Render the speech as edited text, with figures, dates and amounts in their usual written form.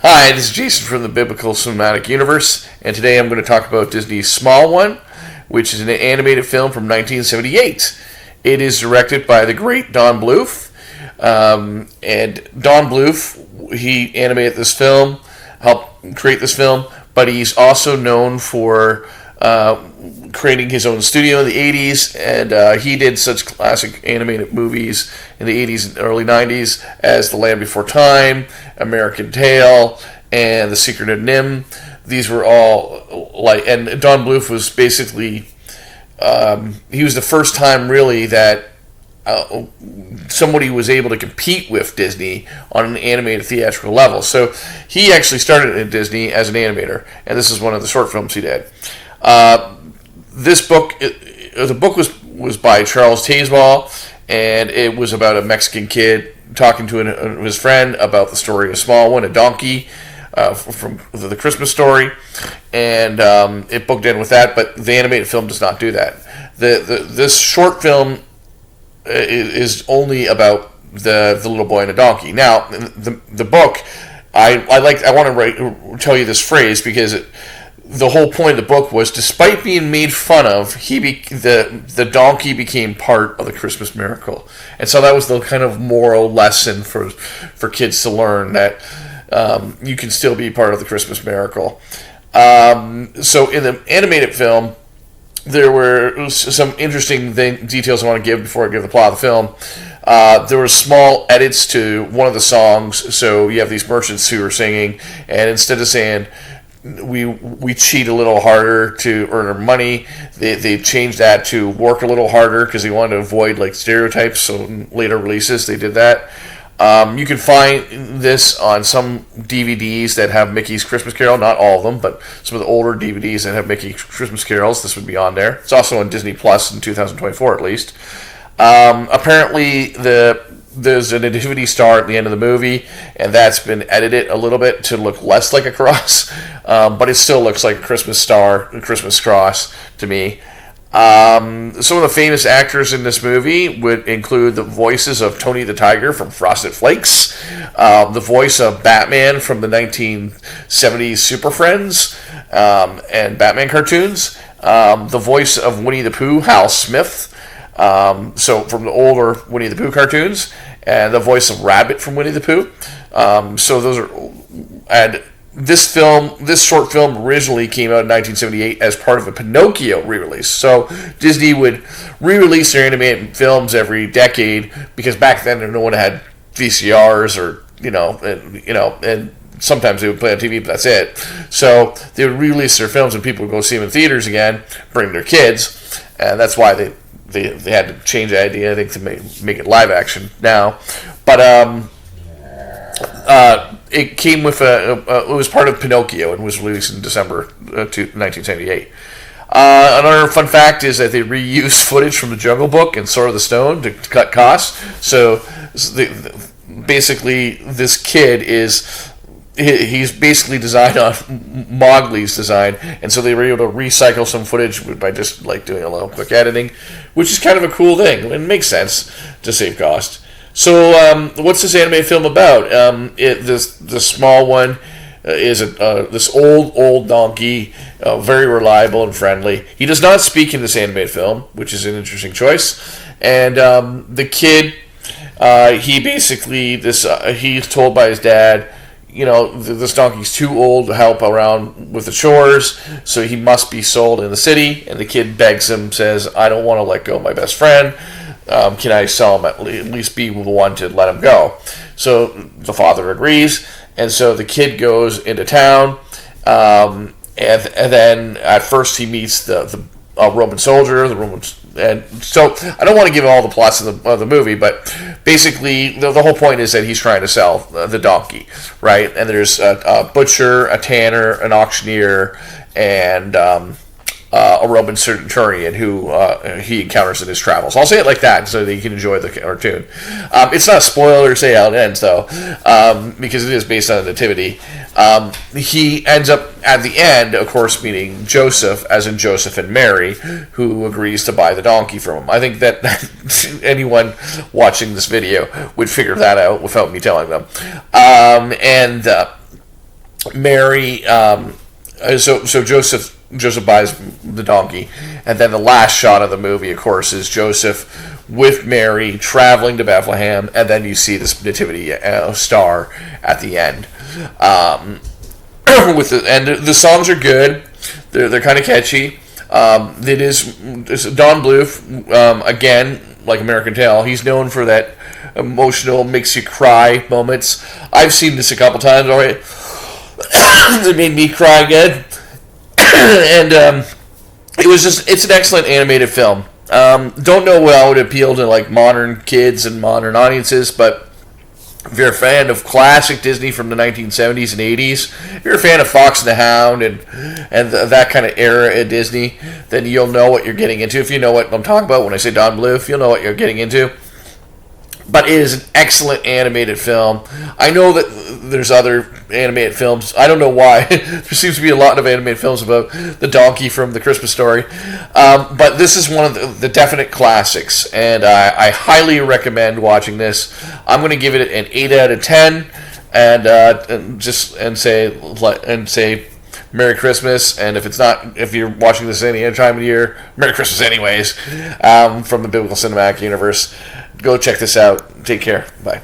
Hi, this is Jason from the Biblical Cinematic Universe, and today I'm going to talk about Disney's Small One, which is an animated film from 1978. It is directed by the great Don Bluth, and Don Bluth, he animated this film, helped create this film, but he's also known for creating his own studio in the 80s, and he did such classic animated movies in the 80s and early 90s as The Land Before Time, American Tail, and The Secret of Nim. These were all and Don Bluth was basically, he was the first time really that somebody was able to compete with Disney on an animated theatrical level. So he actually started at Disney as an animator, and this is one of the short films he did. This book, the book was by Charles Tazeball, and it was about a Mexican kid talking to his friend about the story of a small one, a donkey, from the Christmas Story, and it booked in with that. But the animated film does not do that. This short film is only about the little boy and a donkey. Now, the book, I want to tell you this phrase because the whole point of the book was, despite being made fun of, the donkey became part of the Christmas miracle, and so that was the kind of moral lesson for kids to learn that you can still be part of the Christmas miracle. So in the animated film, there were some interesting details I want to give before I give the plot of the film. There were small edits to one of the songs, so you have these merchants who are singing, and instead of saying we cheat a little harder to earn our money, they changed that to work a little harder because they wanted to avoid stereotypes. So in later releases they did that. You can find this on some DVDs that have Mickey's Christmas Carol, not all of them, but some of the older DVDs that have Mickey's Christmas Carols, this would be on there. It's also on Disney Plus in 2024 at least. Apparently there's a nativity star at the end of the movie, and that's been edited a little bit to look less like a cross, but it still looks like a Christmas star, a Christmas cross to me. Some of the famous actors in this movie would include the voices of Tony the Tiger from Frosted Flakes, the voice of Batman from the 1970s Super Friends and Batman cartoons, the voice of Winnie the Pooh, Hal Smith, so from the older Winnie the Pooh cartoons, and the voice of Rabbit from Winnie the Pooh. So those are, and this short film originally came out in 1978 as part of a Pinocchio re-release. So Disney would re-release their animated films every decade because back then no one had VCRs or and sometimes they would play on TV, but that's it. So they would re-release their films and people would go see them in theaters again, bring their kids, and that's why they had to change the idea, I think, to make it live action now. But it came with it was part of Pinocchio and was released in December 1978. Another fun fact is that they reused footage from the Jungle Book and Sword of the Stone to cut costs. So basically, this kid he's basically designed on Mowgli's design, and so they were able to recycle some footage by just doing a little quick editing, which is kind of a cool thing. It makes sense to save cost. So what's this animated film about? The small one is this old donkey, very reliable and friendly. He does not speak in this animated film, which is an interesting choice. And the kid, he basically he's told by his dad, this donkey's too old to help around with the chores, so he must be sold in the city. And the kid begs him, says, "I don't want to let go of my best friend. Can I sell him, at least be the one to let him go?" So the father agrees, and so the kid goes into town, and then at first he meets the Roman soldier, and so I don't want to give all the plots of the movie, but basically the whole point is that he's trying to sell the donkey, right? And there's a butcher, a tanner, an auctioneer, and a Roman centurion who he encounters in his travels. I'll say it like that so that you can enjoy the cartoon. It's not a spoiler to say how it ends, though, because it is based on a nativity. He ends up, at the end, of course, meeting Joseph, as in Joseph and Mary, who agrees to buy the donkey from him. I think that anyone watching this video would figure that out without me telling them. Mary. So Joseph buys the donkey, and then the last shot of the movie, of course, is Joseph with Mary traveling to Bethlehem, and then you see this nativity star at the end. And the songs are good. They're kind of catchy. It's Don Bluth, again, like American Tail. He's known for that emotional, makes you cry moments. I've seen this a couple times already. It made me cry again. And it's an excellent animated film. Don't know how it appeal to like modern kids and modern audiences, but if you're a fan of classic Disney from the 1970s and 80s, if you're a fan of Fox and the Hound and that kind of era at Disney, then you'll know what you're getting into. If you know what I'm talking about when I say Don Bluth, you'll know what you're getting into. But it is an excellent animated film. I know that there's other animated films. I don't know why. There seems to be a lot of animated films about the donkey from The Christmas Story. But this is one of the definite classics. And I highly recommend watching this. I'm going to give it an 8 out of 10. And say Merry Christmas. And if you're watching this any other time of year, Merry Christmas anyways. From the Biblical Cinematic Universe. Go check this out. Take care. Bye.